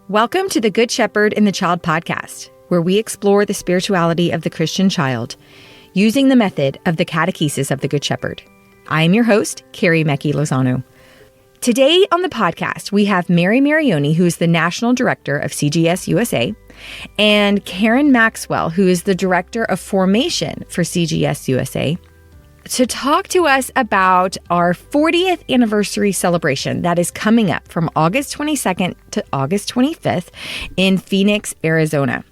Welcome to the Good Shepherd and the Child podcast, where we explore the spirituality of the Christian child using the method of the Catechesis of the Good Shepherd. I am your host, Carrie Mecki Lozano. Today on the podcast, we have Mirrione, who is the National Director of CGSUSA, and Karen Maxwell, who is the Director of Formation for CGSUSA, to talk to us about our 40th anniversary celebration that is coming up from August 22nd to August 25th in Phoenix, Arizona.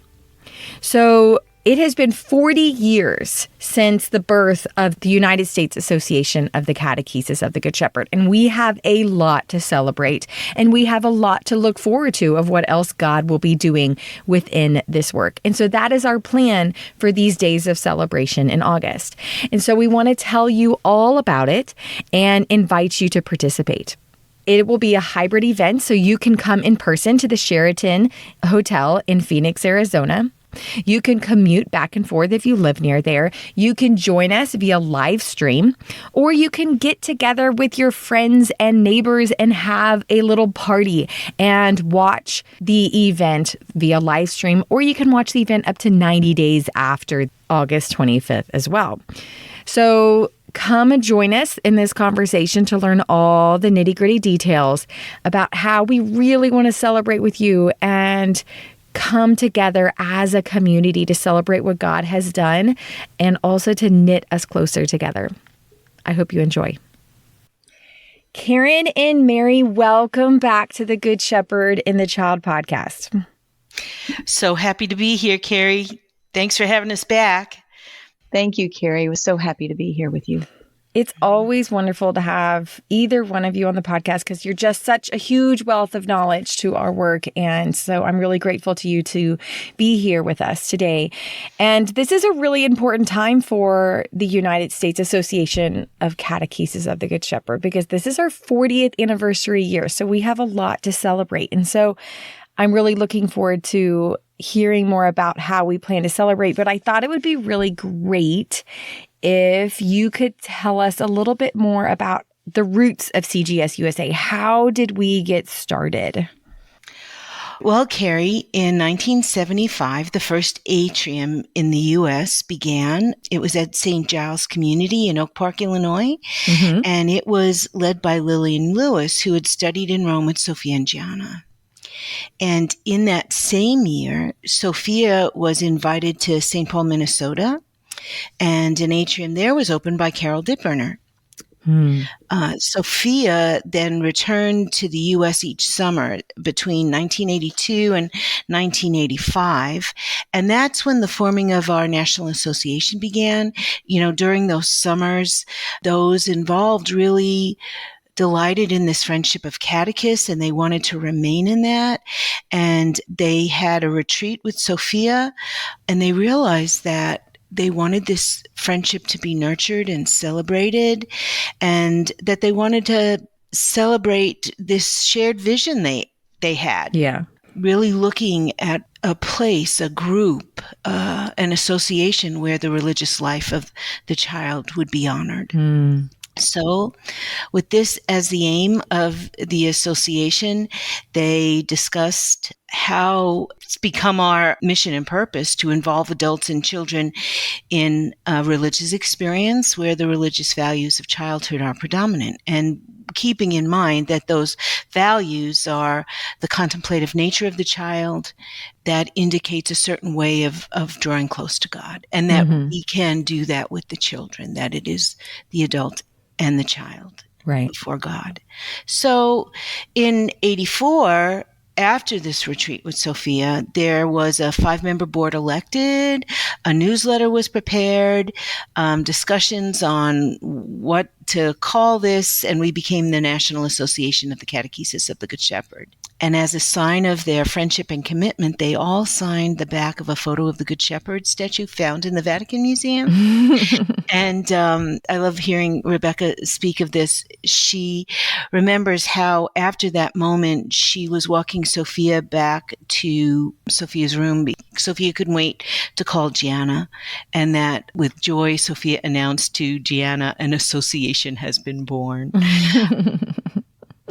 So it has been 40 years since the birth of the United States Association of the Catechesis of the Good Shepherd, and we have a lot to celebrate, and we have a lot to look forward to of what else God will be doing within this work. And so that is our plan for these days of celebration in August. And so we want to tell you all about it and invite you to participate. It will be a hybrid event, so you can come in person to the Sheraton Hotel in Phoenix, Arizona. You can commute back and forth if you live near there. You can join us via live stream, or you can get together with your friends and neighbors and have a little party and watch the event via live stream, or you can watch the event up to 90 days after August 25th as well. So come and join us in this conversation to learn all the nitty-gritty details about how we really want to celebrate with you and come together as a community to celebrate what God has done and also to knit us closer together. I hope you enjoy. Karen and Mary, welcome back to the Good Shepherd and the Child podcast. So happy to be here, Carrie. Thanks for having us back. Thank you, Carrie. I was so happy to be here with you. It's always wonderful to have either one of you on the podcast because you're just such a huge wealth of knowledge to our work. And so I'm really grateful to you to be here with us today. And this is a really important time for the United States Association of Catechesis of the Good Shepherd because this is our 40th anniversary year. So we have a lot to celebrate. And so I'm really looking forward to hearing more about how we plan to celebrate. But I thought it would be really great if you could tell us a little bit more about the roots of CGSUSA. How did we get started? Well, Carrie, in 1975, the first atrium in the U.S. began. It was at St. Giles Community in Oak Park, Illinois, and it was led by Lillian Lewis, who had studied in Rome with Sophia and Gianna. And in that same year, Sophia was invited to St. Paul, Minnesota, and an atrium there was opened by Carol Dittberner. Sophia then returned to the U.S. each summer between 1982 and 1985, and that's when the forming of our National Association began. You know, during those summers, those involved really delighted in this friendship of catechists, and they wanted to remain in that. And they had a retreat with Sophia, and they realized that they wanted this friendship to be nurtured and celebrated, and that they wanted to celebrate this shared vision they had. Yeah. Really looking at a place, a group, an association where the religious life of the child would be honored. So with this as the aim of the association, they discussed how it's become our mission and purpose to involve adults and children in a religious experience where the religious values of childhood are predominant, and keeping in mind that those values are the contemplative nature of the child that indicates a certain way of drawing close to God, and that we can do that with the children, that it is the adult and the child before God. So in 84, after this retreat with Sophia, there was a 5-member board elected, a newsletter was prepared, discussions on what to call this, and we became the National Association of the Catechesis of the Good Shepherd. And as a sign of their friendship and commitment, they all signed the back of a photo of the Good Shepherd statue found in the Vatican Museum. And I love hearing Rebecca speak of this. She remembers how after that moment, she was walking Sophia back to Sophia's room. Sophia couldn't wait to call Gianna, and that with joy, Sophia announced to Gianna, an association has been born.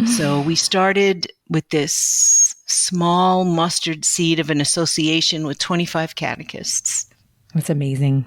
So we started with this small mustard seed of an association with 25 catechists. That's amazing.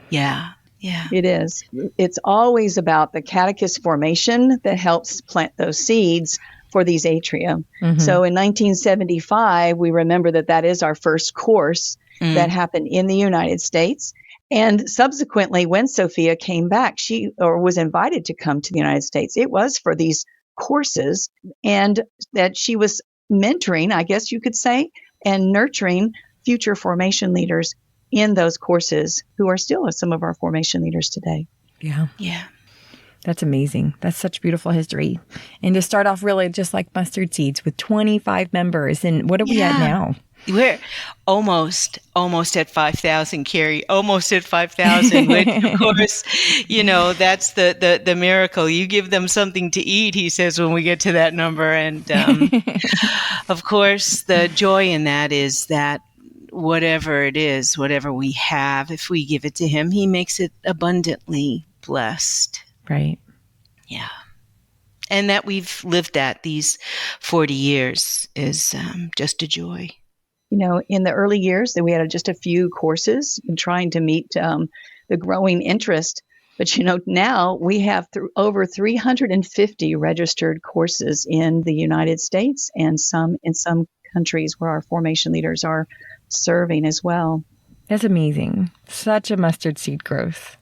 Yeah. Yeah. It is. It's always about the catechist formation that helps plant those seeds for these atria. Mm-hmm. So in 1975, we remember that is our first course that happened in the United States. And subsequently, when Sophia came back, she was invited to come to the United States. It was for these courses, and that she was mentoring, I guess you could say, and nurturing future formation leaders in those courses who are still some of our formation leaders today. Yeah. Yeah. That's amazing. That's such beautiful history. And to start off really just like mustard seeds with 25 members. And what are we at now? We're almost at 5,000, Carrie, almost at 5,000, which of course, that's the miracle. You give them something to eat, he says, when we get to that number. And of course, the joy in that is that whatever it is, whatever we have, if we give it to him, he makes it abundantly blessed. Right. Yeah. And that we've lived that these 40 years is just a joy. In the early years, we had just a few courses in trying to meet the growing interest. But, now we have over 350 registered courses in the United States and in some countries where our formation leaders are serving as well. That's amazing. Such a mustard seed growth.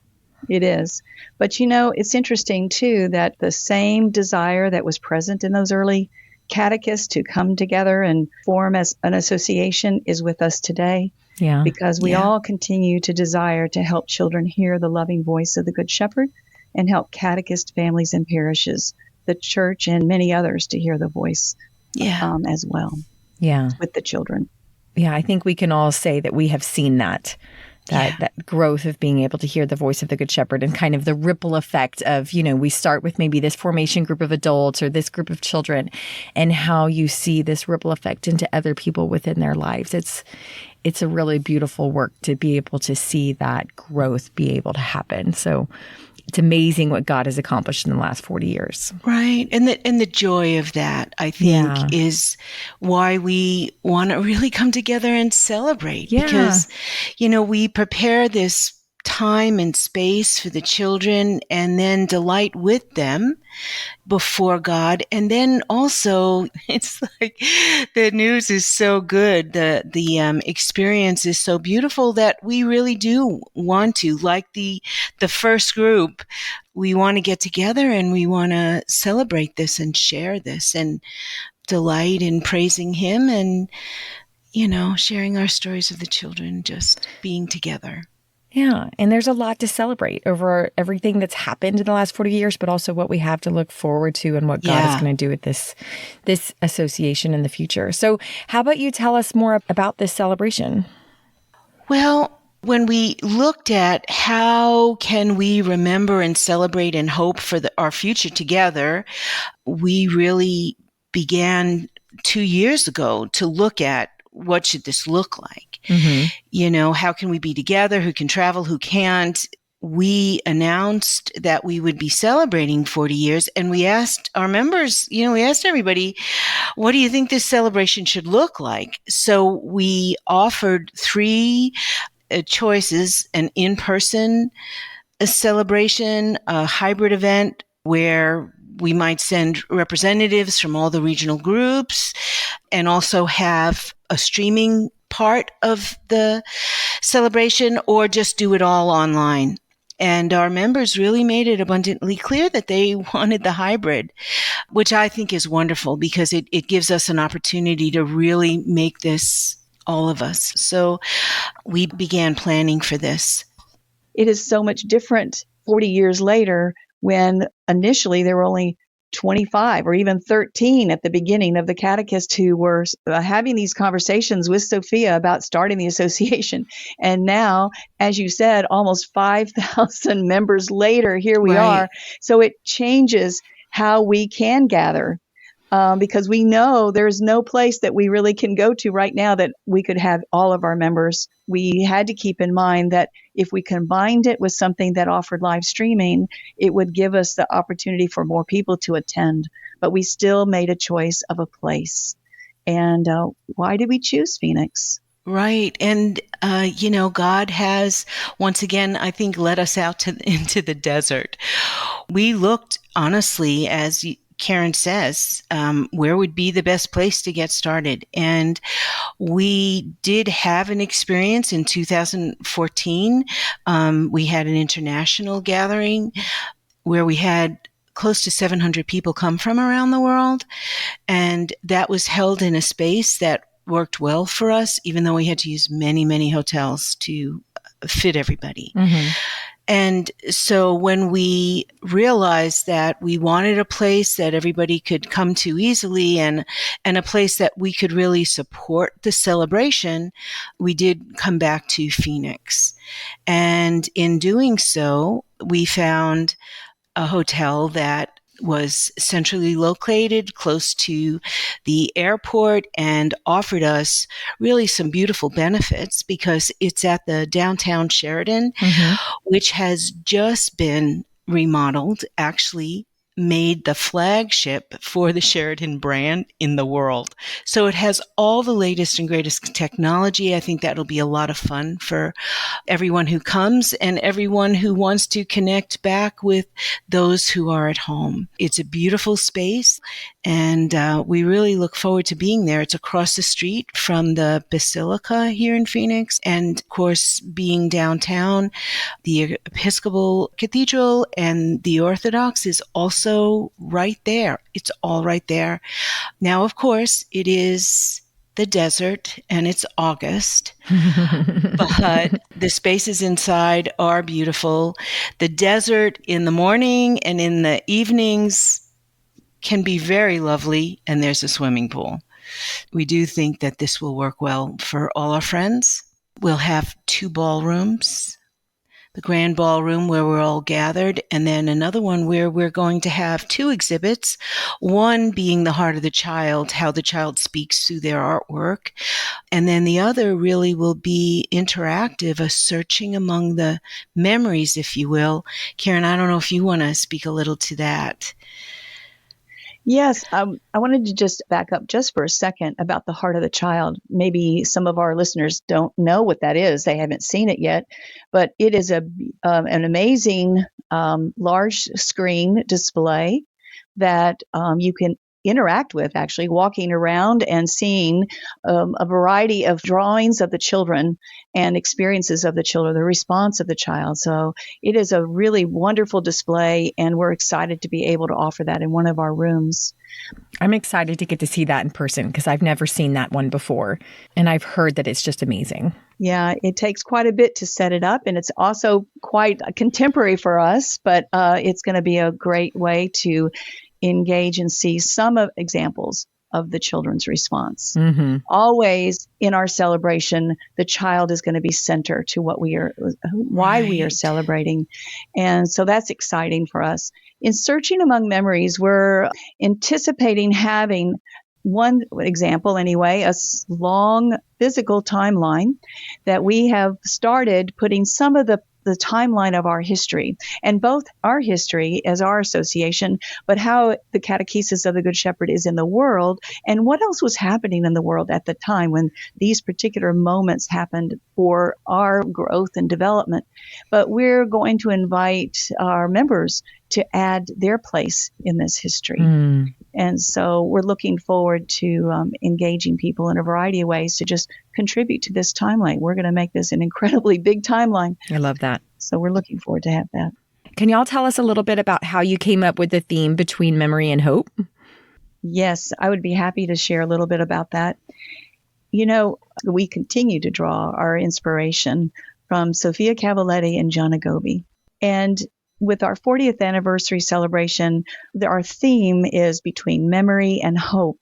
It is. But, it's interesting, too, that the same desire that was present in those early catechists to come together and form as an association is with us today. Yeah. Because we all continue to desire to help children hear the loving voice of the Good Shepherd and help catechist families and parishes, the church, and many others to hear the voice as well. Yeah. With the children. Yeah, I think we can all say that we have seen that growth of being able to hear the voice of the Good Shepherd and kind of the ripple effect of, we start with maybe this formation group of adults or this group of children and how you see this ripple effect into other people within their lives. It's a really beautiful work to be able to see that growth be able to happen. So it's amazing what God has accomplished in the last 40 years. Right. And the joy of that, I think, is why we want to really come together and celebrate. Yeah. Because, we prepare this time and space for the children and then delight with them before God. And then also, it's like the news is so good. The experience is so beautiful that we really do want to, like the first group, we want to get together and we want to celebrate this and share this and delight in praising him and, sharing our stories of the children, just being together. Yeah. And there's a lot to celebrate over everything that's happened in the last 40 years, but also what we have to look forward to and what God is going to do with this association in the future. So how about you tell us more about this celebration? Well, when we looked at how can we remember and celebrate and hope for our future together, we really began 2 years ago to look at what should this look like? Mm-hmm. How can we be together? Who can travel? Who can't? We announced that we would be celebrating 40 years and we asked our members, we asked everybody, what do you think this celebration should look like? So we offered 3 choices: an in-person celebration, a hybrid event where we might send representatives from all the regional groups and also have a streaming part of the celebration, or just do it all online. And our members really made it abundantly clear that they wanted the hybrid, which I think is wonderful because it gives us an opportunity to really make this all of us. So we began planning for this. It is so much different 40 years later when initially there were only 25 or even 13 at the beginning of the catechists who were having these conversations with Sophia about starting the association. And now, as you said, almost 5,000 members later, here we are. So it changes how we can gather because we know there's no place that we really can go to right now that we could have all of our members. We had to keep in mind that if we combined it with something that offered live streaming, it would give us the opportunity for more people to attend. But we still made a choice of a place. And why did we choose Phoenix? Right. And, God has, once again, I think, led us out into the desert. We looked, honestly, as Karen says, where would be the best place to get started? And we did have an experience in 2014. We had an international gathering where we had close to 700 people come from around the world. And that was held in a space that worked well for us, even though we had to use many, many hotels to fit everybody. Mm-hmm. And so when we realized that we wanted a place that everybody could come to easily and a place that we could really support the celebration, we did come back to Phoenix. And in doing so, we found a hotel that was centrally located close to the airport and offered us really some beautiful benefits because it's at the downtown Sheraton, which has just been remodeled, actually made the flagship for the Sheraton brand in the world. So it has all the latest and greatest technology. I think that'll be a lot of fun for everyone who comes and everyone who wants to connect back with those who are at home. It's a beautiful space, and we really look forward to being there. It's across the street from the Basilica here in Phoenix, and of course, being downtown, the Episcopal Cathedral and the Orthodox is also right there. It's all right there. Now, of course, it is the desert and it's August, but the spaces inside are beautiful. The desert in the morning and in the evenings can be very lovely, and there's a swimming pool. We do think that this will work well for all our friends. We'll have 2 ballrooms, the grand ballroom where we're all gathered, and then another one where we're going to have 2 exhibits, one being the heart of the child, how the child speaks through their artwork, and then the other really will be interactive, a searching among the memories, if you will. Karen, I don't know if you want to speak a little to that. Yes, I wanted to just back up just for a second about the heart of the child. Maybe some of our listeners don't know what that is. They haven't seen it yet, but it is an amazing large screen display that you can interact with, actually walking around and seeing a variety of drawings of the children and experiences of the children, the response of the child. So it is a really wonderful display, and we're excited to be able to offer that in one of our rooms. I'm excited to get to see that in person because I've never seen that one before, and I've heard that it's just amazing. Yeah, it takes quite a bit to set it up, and it's also quite contemporary for us, but it's going to be a great way to engage and see some of examples of the children's response. Mm-hmm. Always in our celebration, the child is going to be center to what we are, why we are celebrating. And so that's exciting for us. In Searching Among Memories, we're anticipating having one example anyway, a long physical timeline that we have started putting some of the timeline of our history, and both our history as our association, but how the Catechesis of the Good Shepherd is in the world, and what else was happening in the world at the time when these particular moments happened for our growth and development. But we're going to invite our members to add their place in this history. And so we're looking forward to engaging people in a variety of ways to just contribute to this timeline. We're going to make this an incredibly big timeline. I love that. So we're looking forward to have that. Can y'all tell us a little bit about how you came up with the theme between memory and hope? Yes, I would be happy to share a little bit about that. You know, we continue to draw our inspiration from Sophia Cavalletti and John Agobi. And with our 40th anniversary celebration, our theme is between memory and hope.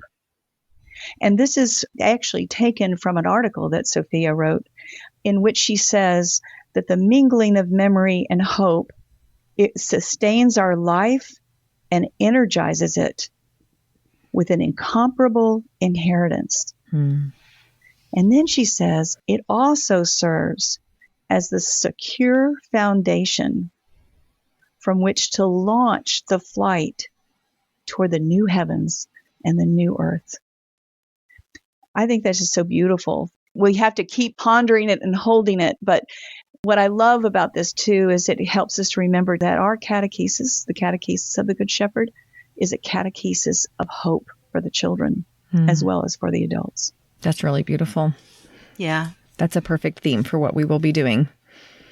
And this is actually taken from an article that Sophia wrote, in which she says that the mingling of memory and hope, it sustains our life and energizes it with an incomparable inheritance. And then she says it also serves as the secure foundation from which to launch the flight toward the new heavens and the new earth. I think that's just so beautiful. We have to keep pondering it and holding it. But what I love about this, too, is it helps us to remember that our catechesis, the catechesis of the Good Shepherd, is a catechesis of hope for the children as well as for the adults. That's really beautiful. Yeah. That's a perfect theme for what we will be doing.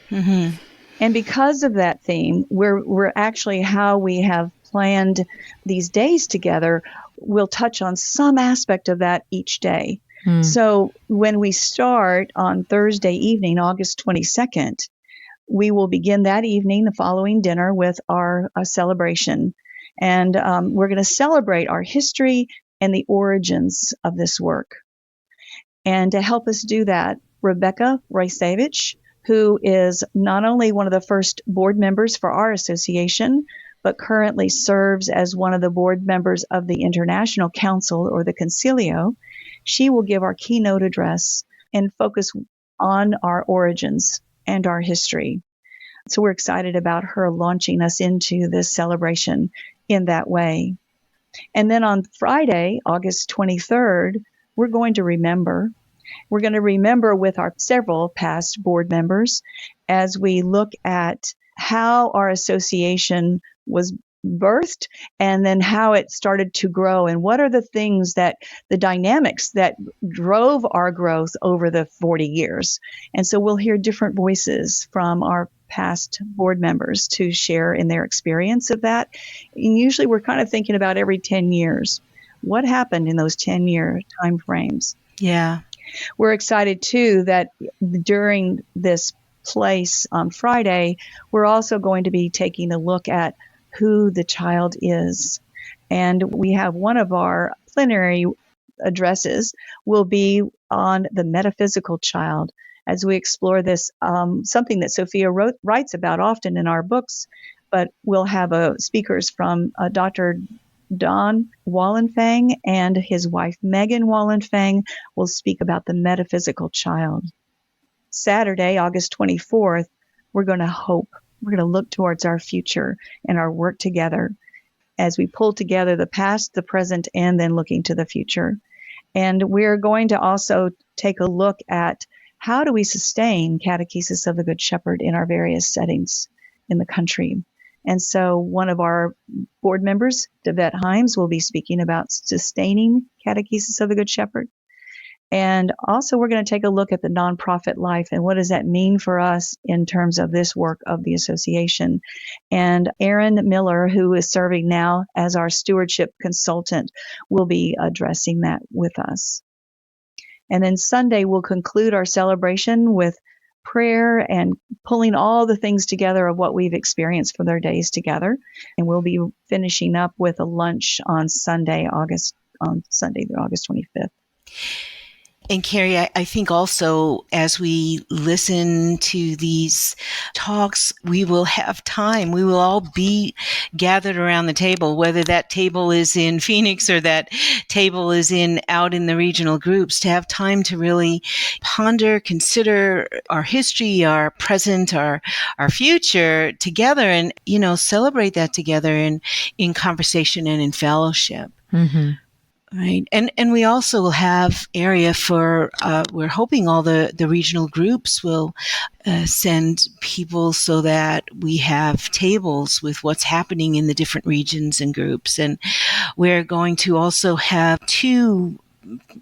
Mm-hmm. And because of that theme, we're actually how we have planned these days together. We'll touch on some aspect of that each day. So when we start on Thursday evening, August 22nd, we will begin that evening, the following dinner, with our celebration. And we're going to celebrate our history and the origins of this work. And to help us do that, Rebecca Rajcevic, who is not only one of the first board members for our association, but currently serves as one of the board members of the International Council, or the Concilio. She will give our keynote address and focus on our origins and our history. So we're excited about her launching us into this celebration in that way. And then on Friday, August 23rd, we're going to remember. We're going to remember with our several past board members as we look at how our association was birthed and then how it started to grow, and what are the things that the dynamics that drove our growth over the 40 years. And so we'll hear different voices from our past board members to share in their experience of that. And usually we're kind of thinking about every 10 years. What happened in those 10-year time frames? Yeah. We're excited, too, that during this place on Friday, we're also going to be taking a look at who the child is. And we have one of our plenary addresses will be on the metaphysical child as we explore this, something that Sophia writes about often in our books, but we'll have speakers from Dr. Don Wallenfang and his wife Megan Wallenfang will speak about the metaphysical child. Saturday, August 24th, we're going to hope. We're going to look towards our future and our work together as we pull together the past, the present, and then looking to the future. And we're going to also take a look at how do we sustain Catechesis of the Good Shepherd in our various settings in the country. And so one of our board members, Devette Himes, will be speaking about sustaining Catechesis of the Good Shepherd. And also we're going to take a look at the nonprofit life and what does that mean for us in terms of this work of the association. And Aaron Miller, who is serving now as our stewardship consultant, will be addressing that with us. And then Sunday, we'll conclude our celebration with prayer and pulling all the things together of what we've experienced for their days together. And we'll be finishing up with a lunch on Sunday, August 25th. And Carrie, I think also as we listen to these talks, we will have time. We will all be gathered around the table, whether that table is in Phoenix or that table is out in the regional groups, to have time to really ponder, consider our history, our present, our future together, and, celebrate that together in conversation and in fellowship. Mm-hmm. Right. And we also will have area for, we're hoping all the regional groups will send people so that we have tables with what's happening in the different regions and groups. And we're going to also have two,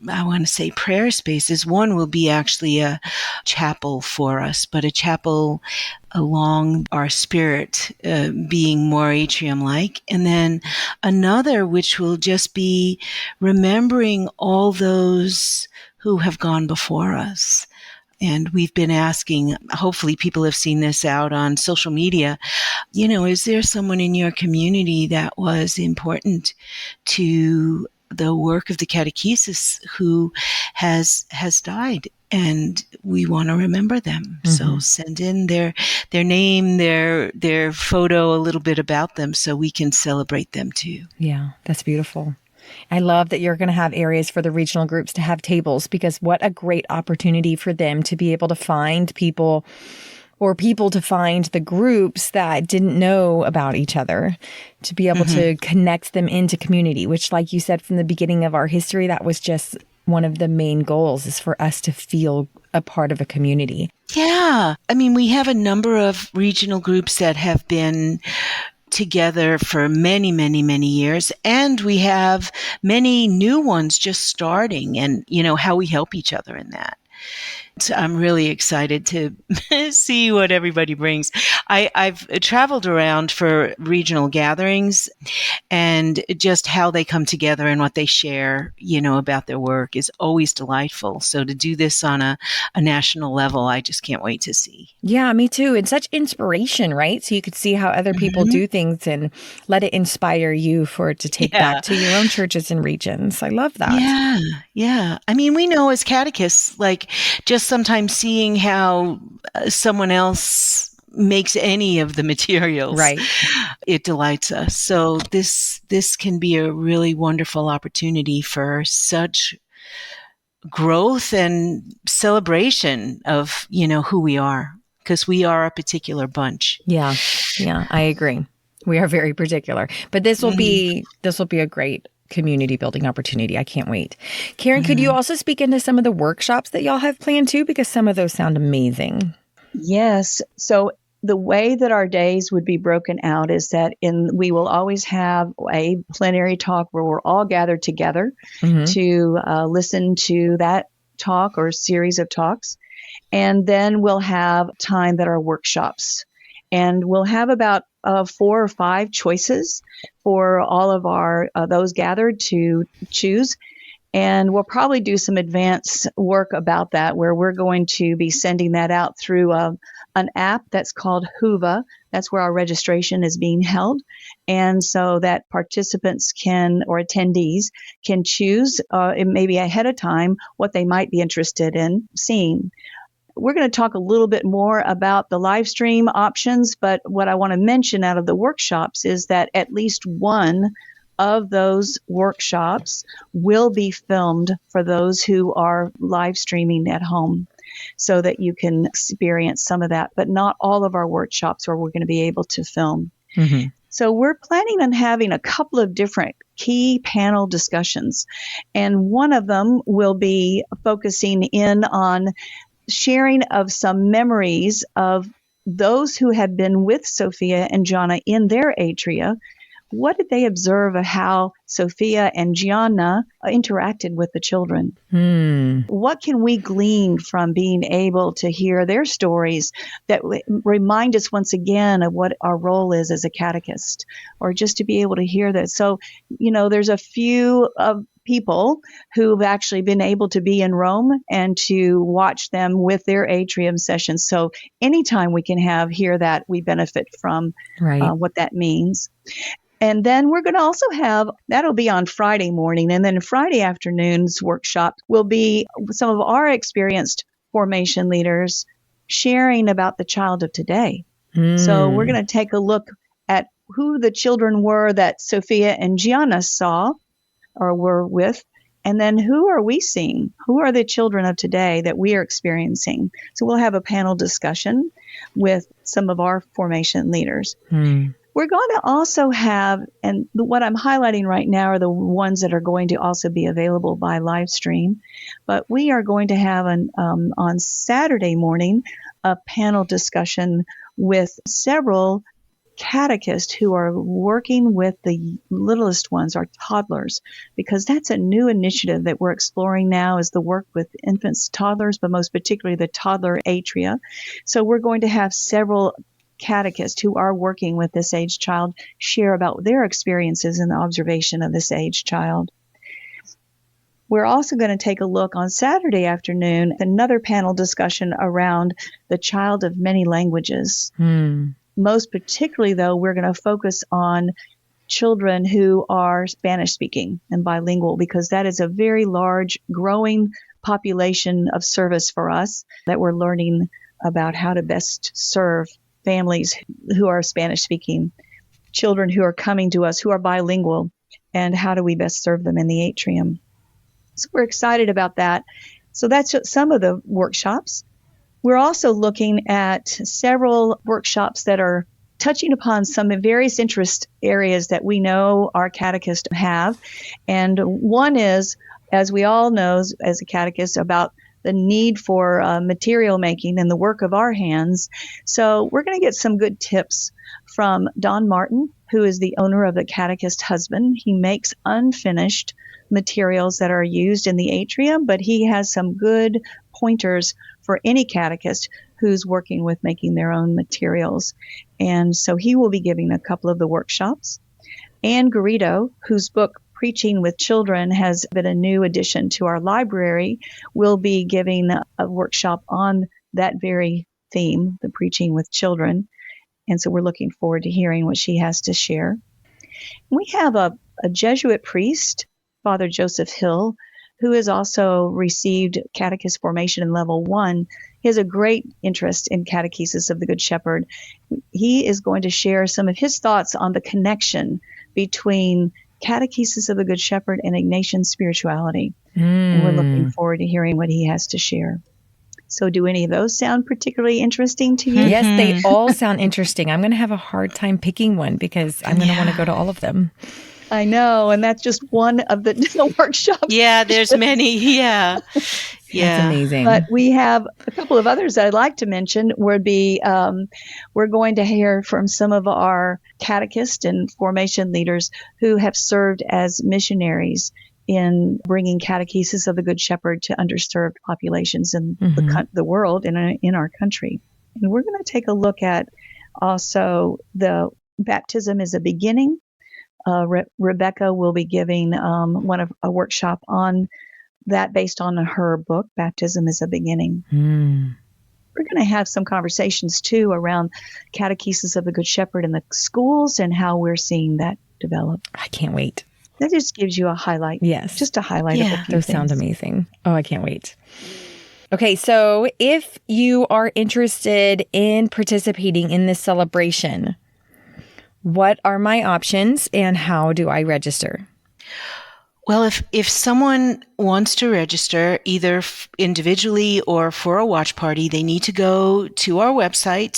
I want to say, prayer spaces. One will be actually a chapel for us, but a chapel along our spirit, being more atrium-like. And then another, which will just be remembering all those who have gone before us. And we've been asking, hopefully people have seen this out on social media, is there someone in your community that was important to the work of the catechesis who has died, and we want to remember them. Mm-hmm. So send in their name, their photo, a little bit about them, so we can celebrate them too. Yeah, that's beautiful. I love that you're going to have areas for the regional groups to have tables, because what a great opportunity for them to be able to find people, or people to find the groups that didn't know about each other, to be able to connect them into community, which, like you said, from the beginning of our history, that was just one of the main goals is for us to feel a part of a community. Yeah. I mean, we have a number of regional groups that have been together for many, many, many years. And we have many new ones just starting, and, how we help each other in that. So I'm really excited to see what everybody brings. I've traveled around for regional gatherings, and just how they come together and what they share, about their work is always delightful. So to do this on a national level, I just can't wait to see. Yeah, me too. It's such inspiration, right? So you could see how other people do things and let it inspire you for it to take back to your own churches and regions. I love that. Yeah. I mean, we know as catechists, just sometimes seeing how someone else makes any of the materials, right, it delights us. So this can be a really wonderful opportunity for such growth and celebration of, who we are, because we are a particular bunch. Yeah, I agree. We are very particular, but this will be a great community building opportunity. I can't wait. Karen, could you also speak into some of the workshops that y'all have planned too? Because some of those sound amazing. Yes. So the way that our days would be broken out is that we will always have a plenary talk where we're all gathered together to listen to that talk or series of talks. And then we'll have time that are workshops. And we'll have about 4 or 5 choices for all of our those gathered to choose. And we'll probably do some advanced work about that, where we're going to be sending that out through an app that's called Whova. That's where our registration is being held. And so that participants or attendees can choose, maybe ahead of time, what they might be interested in seeing. We're going to talk a little bit more about the live stream options, but what I want to mention out of the workshops is that at least one of those workshops will be filmed for those who are live streaming at home, so that you can experience some of that, but not all of our workshops where we're going to be able to film. So we're planning on having a couple of different key panel discussions, and one of them will be focusing in on sharing of some memories of those who had been with Sophia and Gianna in their atria. What did they observe of how Sophia and Gianna interacted with the children? What can we glean from being able to hear their stories that remind us once again of what our role is as a catechist, or just to be able to hear that? So, there's a few people who've actually been able to be in Rome and to watch them with their atrium sessions. So anytime we can hear that, we benefit from what that means. And then we're going to also that'll be on Friday morning. And then Friday afternoon's workshop will be some of our experienced formation leaders sharing about the child of today. So we're going to take a look at who the children were that Sophia and Gianna saw or were with, and then who are we seeing? Who are the children of today that we are experiencing? So we'll have a panel discussion with some of our formation leaders. We're going to also have, and what I'm highlighting right now are the ones that are going to also be available by live stream, but we are going to have on Saturday morning a panel discussion with several catechists who are working with the littlest ones, our toddlers, because that's a new initiative that we're exploring now, is the work with infants, toddlers, but most particularly the toddler atria. So we're going to have several catechists who are working with this age child share about their experiences in the observation of this age child. We're also going to take a look on Saturday afternoon, another panel discussion around the child of many languages. Most particularly, though, we're going to focus on children who are Spanish speaking and bilingual, because that is a very large, growing population of service for us that we're learning about how to best serve families who are Spanish speaking, children who are coming to us who are bilingual, and how do we best serve them in the atrium. So we're excited about that. So that's some of the workshops. We're also looking at several workshops that are touching upon some various interest areas that we know our catechists have. And one is as we all know, as a catechist, about the need for material making and the work of our hands. So we're going to get some good tips from Don Martin, who is the owner of the Catechist Husband. He makes unfinished materials that are used in the atrium, but he has some good pointers for any catechist who's working with making their own materials. And so he will be giving a couple of the workshops. Anne Garrido, whose book Preaching with Children has been a new addition to our library, will be giving a workshop on that very theme, the preaching with children. And so we're looking forward to hearing what she has to share. We have a Jesuit priest, Father Joseph Hill, who has also received catechist formation in level 1. He has a great interest in Catechesis of the Good Shepherd. He is going to share some of his thoughts on the connection between Catechesis of the Good Shepherd and Ignatian spirituality. And we're looking forward to hearing what he has to share. So do any of those sound particularly interesting to you? Yes, they all sound interesting. I'm going to have a hard time picking one because I'm going to want to go to all of them. I know, and that's just one of the workshops. Yeah, there's many. Yeah. That's amazing. But we have a couple of others that I'd like to mention. Would be we're going to hear from some of our catechist and formation leaders who have served as missionaries in bringing Catechesis of the Good Shepherd to underserved populations in the world and in our country. And we're going to take a look at also the baptism is a beginning. Rebecca will be giving a workshop on that based on her book, Baptism is a Beginning. We're going to have some conversations, too, around Catechesis of the Good Shepherd in the schools and how we're seeing that develop. I can't wait. That just gives you a highlight. Yes. Just a highlight of a few those things. sound amazing. Oh, I can't wait. Okay, so if you are interested in participating in this celebration, what are my options and how do I register? Well, if someone wants to register either individually or for a watch party, they need to go to our website,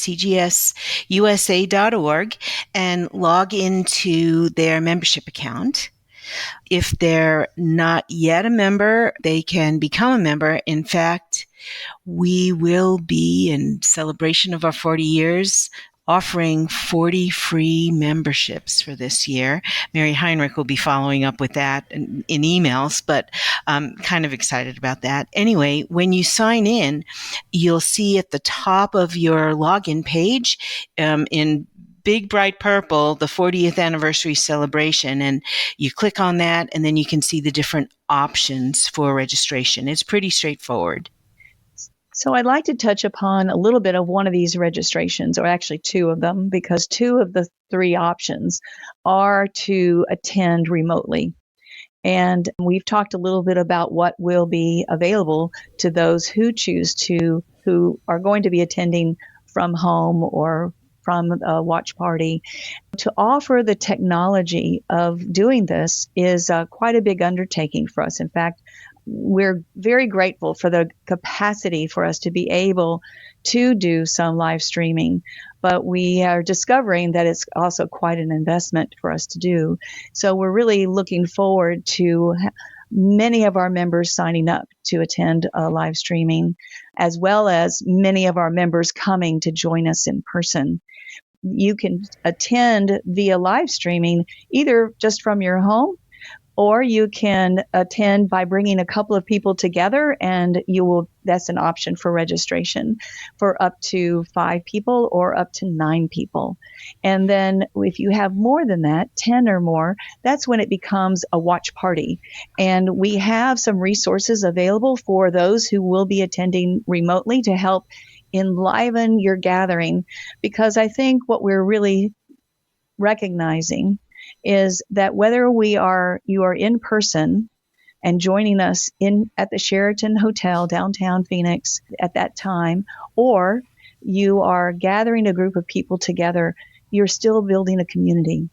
CGSUSA.org, and log into their membership account. If they're not yet a member, they can become a member. In fact, we will be, in celebration of our 40 years, offering 40 free memberships for this year. Mary Heinrich will be following up with that in emails, but I'm kind of excited about that. Anyway, when you sign in, you'll see at the top of your login page in big bright purple, the 40th anniversary celebration, and you click on that and then you can see the different options for registration. It's pretty straightforward. So I'd like to touch upon a little bit of one of these registrations, or actually two of them, because two of the three options are to attend remotely. And we've talked a little bit about what will be available to those who choose to, who are going to be attending from home or from a watch party. To offer the technology of doing this is quite a big undertaking for us. In fact, we're very grateful for the capacity for us to be able to do some live streaming, but we are discovering that it's also quite an investment for us to do. So we're really looking forward to many of our members signing up to attend live streaming, as well as many of our members coming to join us in person. You can attend via live streaming either just from your home, or you can attend by bringing a couple of people together, and that's an option for registration for up to 5 people or up to 9 people. And then if you have more than that, 10 or more, that's when it becomes a watch party. And we have some resources available for those who will be attending remotely to help enliven your gathering, because I think what we're really recognizing is that whether you are in person and joining us at the Sheraton Hotel downtown Phoenix at that time, or you are gathering a group of people together, you're still building a community.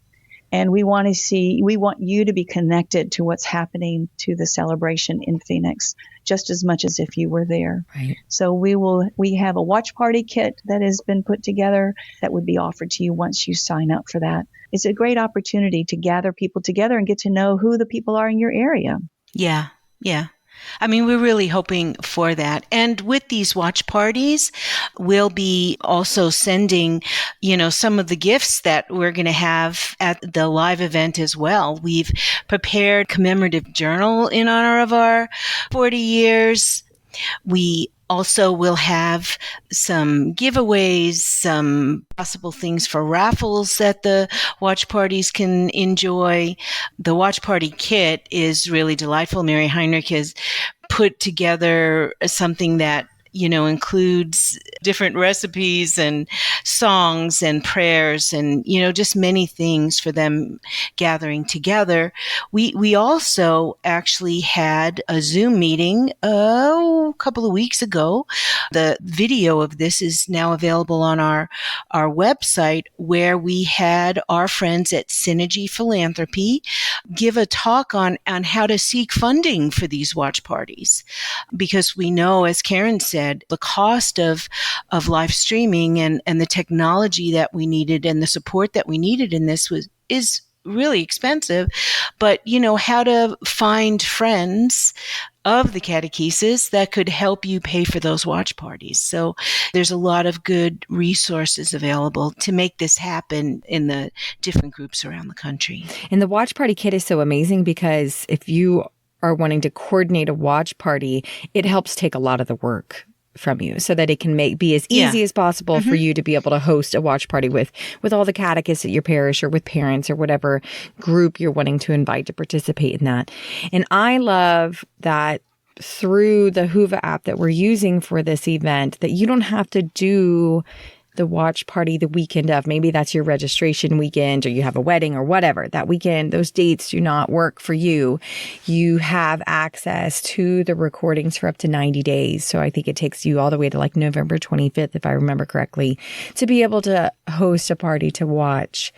And we want you to be connected to what's happening to the celebration in Phoenix just as much as if you were there. Right. So we have a watch party kit that has been put together that would be offered to you once you sign up for that. It's a great opportunity to gather people together and get to know who the people are in your area. Yeah. Yeah. I mean, we're really hoping for that. And with these watch parties, we'll be also sending, some of the gifts that we're going to have at the live event as well. We've prepared a commemorative journal in honor of our 40 years. We also will have some giveaways, some possible things for raffles that the watch parties can enjoy. The watch party kit is really delightful. Mary Heinrich has put together something that includes different recipes and songs and prayers and, just many things for them gathering together. We also actually had a Zoom meeting a couple of weeks ago. The video of this is now available on our website, where we had our friends at Synergy Philanthropy give a talk on how to seek funding for these watch parties. Because we know, as Karen said, the cost of live streaming and the technology that we needed and the support that we needed in this is really expensive. But, how to find friends of the catechesis that could help you pay for those watch parties. So there's a lot of good resources available to make this happen in the different groups around the country. And the watch party kit is so amazing because if you are wanting to coordinate a watch party, it helps take a lot of the work from you so that it can be as easy as possible for you to be able to host a watch party with all the catechists at your parish or with parents or whatever group you're wanting to invite to participate in that. And I love that through the Whova app that we're using for this event, that you don't have to do the watch party the weekend of. Maybe that's your registration weekend, or you have a wedding or whatever. That weekend, those dates do not work for you. You have access to the recordings for up to 90 days. So I think it takes you all the way to like November 25th, if I remember correctly, to be able to host a party to watch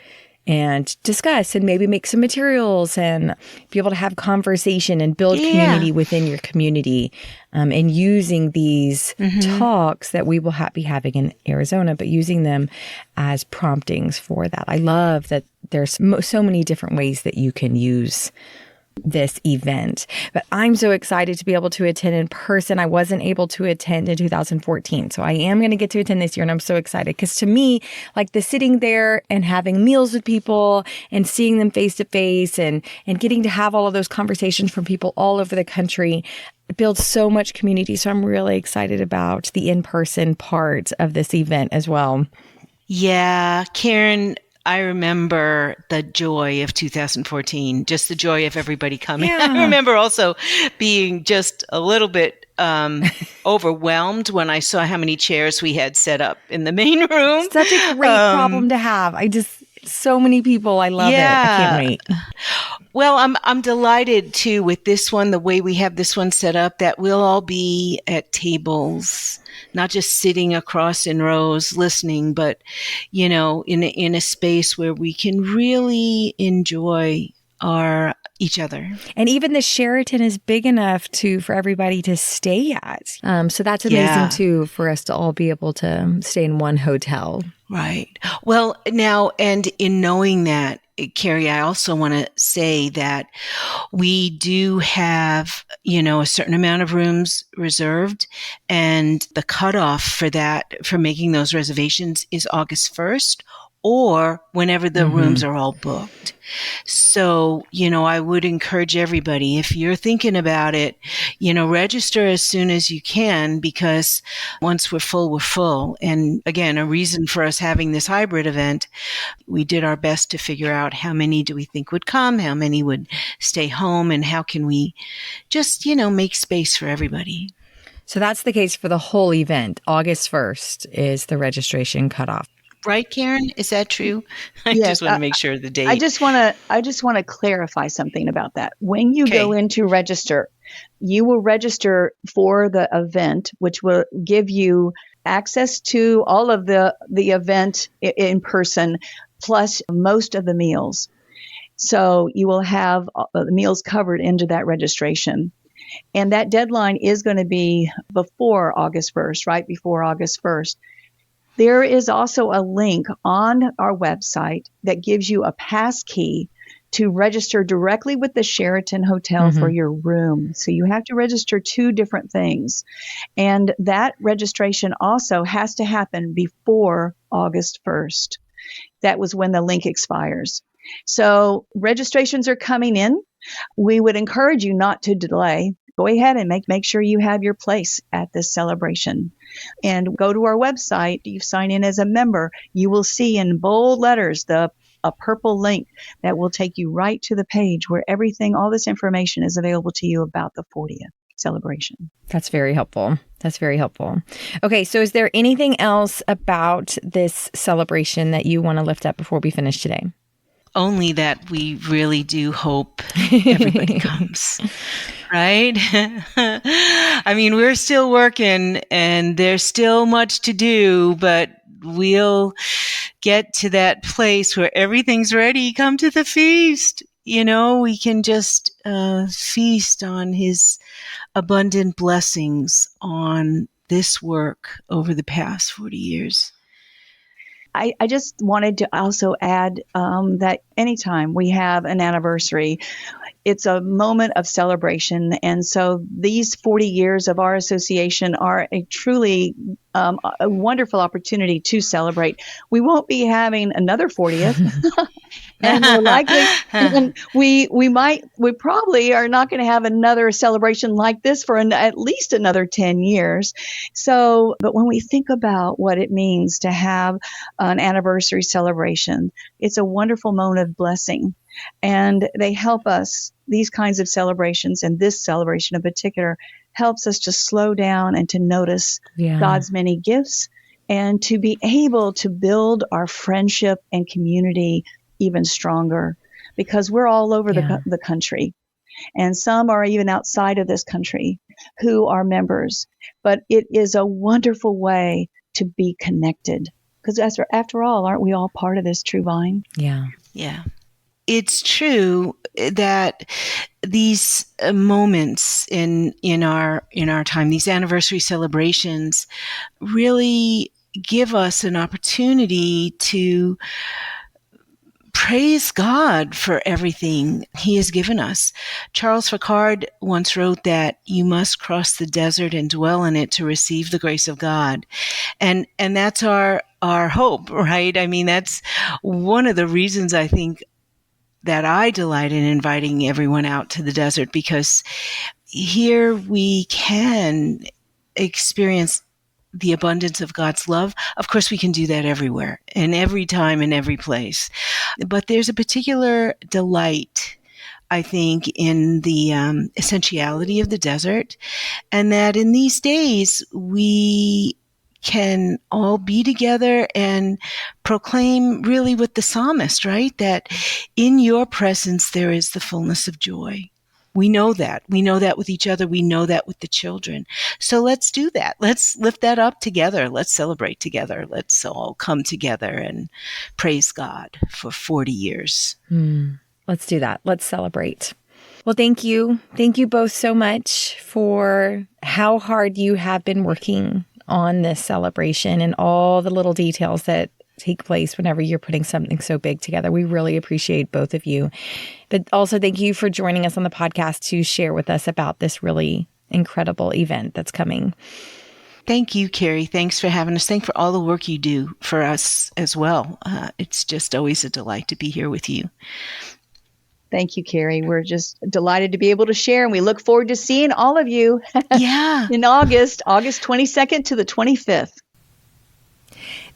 and discuss and maybe make some materials and be able to have conversation and build community within your community, and using these talks that we will be having in Arizona, but using them as promptings for that. I love that there's so many different ways that you can use this event. But I'm so excited to be able to attend in person. I wasn't able to attend in 2014. So I am going to get to attend this year. And I'm so excited because to me, like the sitting there and having meals with people and seeing them face to face and getting to have all of those conversations from people all over the country builds so much community. So I'm really excited about the in-person part of this event as well. Yeah, Karen, I remember the joy of 2014, just the joy of everybody coming. Yeah. I remember also being just a little bit overwhelmed when I saw how many chairs we had set up in the main room. Such a great problem to have. So many people. I love it. I can't wait. Well, I'm delighted too with this one, the way we have this one set up, that we'll all be at tables, not just sitting across in rows listening, but, in a space where we can really enjoy each other. And even the Sheraton is big enough for everybody to stay at. So that's amazing too, for us to all be able to stay in one hotel. Right. Well, now, and in knowing that, Carrie, I also want to say that we do have, a certain amount of rooms reserved, and the cutoff for making those reservations is August 1st, or whenever the rooms are all booked. So, I would encourage everybody, if you're thinking about it, register as soon as you can, because once we're full, we're full. And again, a reason for us having this hybrid event, we did our best to figure out how many do we think would come, how many would stay home, and how can we just, make space for everybody. So that's the case for the whole event. August 1st is the registration cutoff. Right, Karen? Is that true? I just want to make sure of the date. I just want to clarify something about that. When you go in to register, you will register for the event, which will give you access to all of the event in person, plus most of the meals. So you will have the meals covered into that registration. And that deadline is going to be before August 1st, right before August 1st. There is also a link on our website that gives you a pass key to register directly with the Sheraton Hotel for your room. So you have to register 2 different things. And that registration also has to happen before August 1st. That was when the link expires. So registrations are coming in. We would encourage you not to delay. Go ahead and make sure you have your place at this celebration. And go to our website. You sign in as a member. You will see in bold letters a purple link that will take you right to the page where all this information is available to you about the 40th celebration. That's very helpful. Okay, so is there anything else about this celebration that you want to lift up before we finish today? Only that we really do hope everybody comes, right? I mean, we're still working and there's still much to do, but we'll get to that place where everything's ready. Come to the feast. We can just feast on his abundant blessings on this work over the past 40 years. I just wanted to also add that anytime we have an anniversary, it's a moment of celebration. And so these 40 years of our association are a truly a wonderful opportunity to celebrate. We won't be having another 40th. And we're likely, and we probably are not going to have another celebration like this for at least another 10 years. So, but when we think about what it means to have an anniversary celebration, it's a wonderful moment of blessing. And they help us, these kinds of celebrations, and this celebration in particular, helps us to slow down and to notice God's many gifts and to be able to build our friendship and community even stronger, because we're all over the country, and some are even outside of this country who are members. But it is a wonderful way to be connected, because after all, aren't we all part of this true vine? Yeah. It's true that these moments in our time, these anniversary celebrations, really give us an opportunity to praise God for everything he has given us. Charles Foucault once wrote that you must cross the desert and dwell in it to receive the grace of God. And that's our hope, right? I mean, that's one of the reasons I think that I delight in inviting everyone out to the desert, because here we can experience the abundance of God's love. Of course, we can do that everywhere, in every time, in every place. But there's a particular delight, I think, in the essentiality of the desert, and that in these days we can all be together and proclaim really with the psalmist, right? That in your presence there is the fullness of joy. We know that. We know that with each other. We know that with the children. So let's do that. Let's lift that up together. Let's celebrate together. Let's all come together and praise God for 40 years. Let's do that. Let's celebrate. Well, thank you. Thank you both so much for how hard you have been working on this celebration and all the little details that take place whenever you're putting something so big together. We really appreciate both of you. But also thank you for joining us on the podcast to share with us about this really incredible event that's coming. Thank you, Carrie. Thanks for having us. Thanks for all the work you do for us as well. It's just always a delight to be here with you. Thank you, Carrie. We're just delighted to be able to share, and we look forward to seeing all of you in August 22nd to the 25th.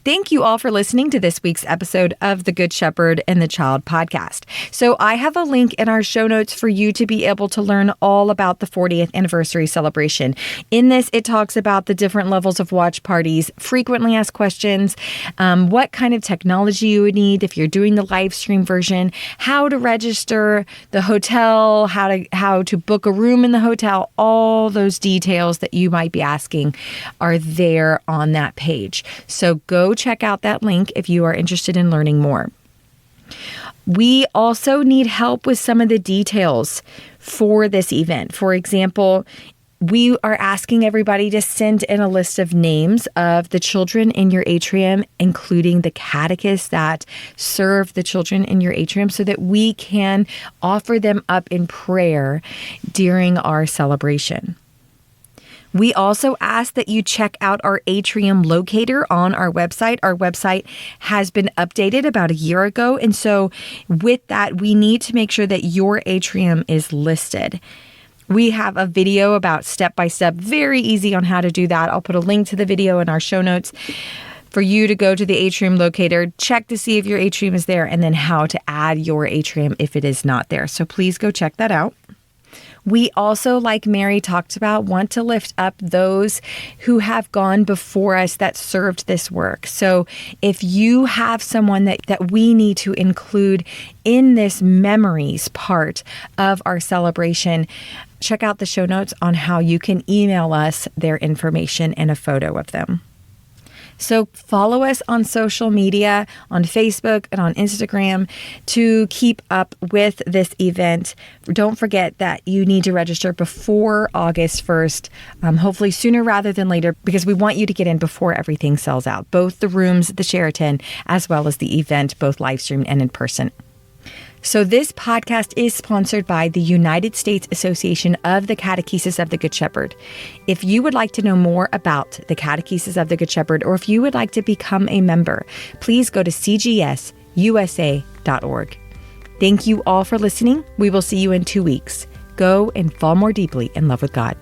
Thank you all for listening to this week's episode of the Good Shepherd and the Child podcast. So I have a link in our show notes for you to be able to learn all about the 40th anniversary celebration. In this, it talks about the different levels of watch parties, frequently asked questions, what kind of technology you would need if you're doing the live stream version, how to register, the hotel, how to book a room in the hotel. All those details that you might be asking are there on that page. So go check out that link if you are interested in learning more. We also need help with some of the details for this event. For example, We are asking everybody to send in a list of names of the children in your atrium, including the catechists that serve the children in your atrium, so that we can offer them up in prayer during our celebration. We also ask that you check out our atrium locator on our website. Our website has been updated about a year ago. And so with that, we need to make sure that your atrium is listed. We have a video about step-by-step, very easy on how to do that. I'll put a link to the video in our show notes for you to go to the atrium locator, check to see if your atrium is there, and then how to add your atrium if it is not there. So please go check that out. We also, like Mary talked about, want to lift up those who have gone before us that served this work. So if you have someone that we need to include in this memories part of our celebration, check out the show notes on how you can email us their information and a photo of them. So follow us on social media, on Facebook and on Instagram, to keep up with this event. Don't forget that you need to register before August 1st, hopefully sooner rather than later, because we want you to get in before everything sells out, both the rooms at the Sheraton as well as the event, both live streamed and in person. So this podcast is sponsored by the United States Association of the Catechesis of the Good Shepherd. If you would like to know more about the Catechesis of the Good Shepherd, or if you would like to become a member, please go to CGSUSA.org. Thank you all for listening. We will see you in 2 weeks. Go and fall more deeply in love with God.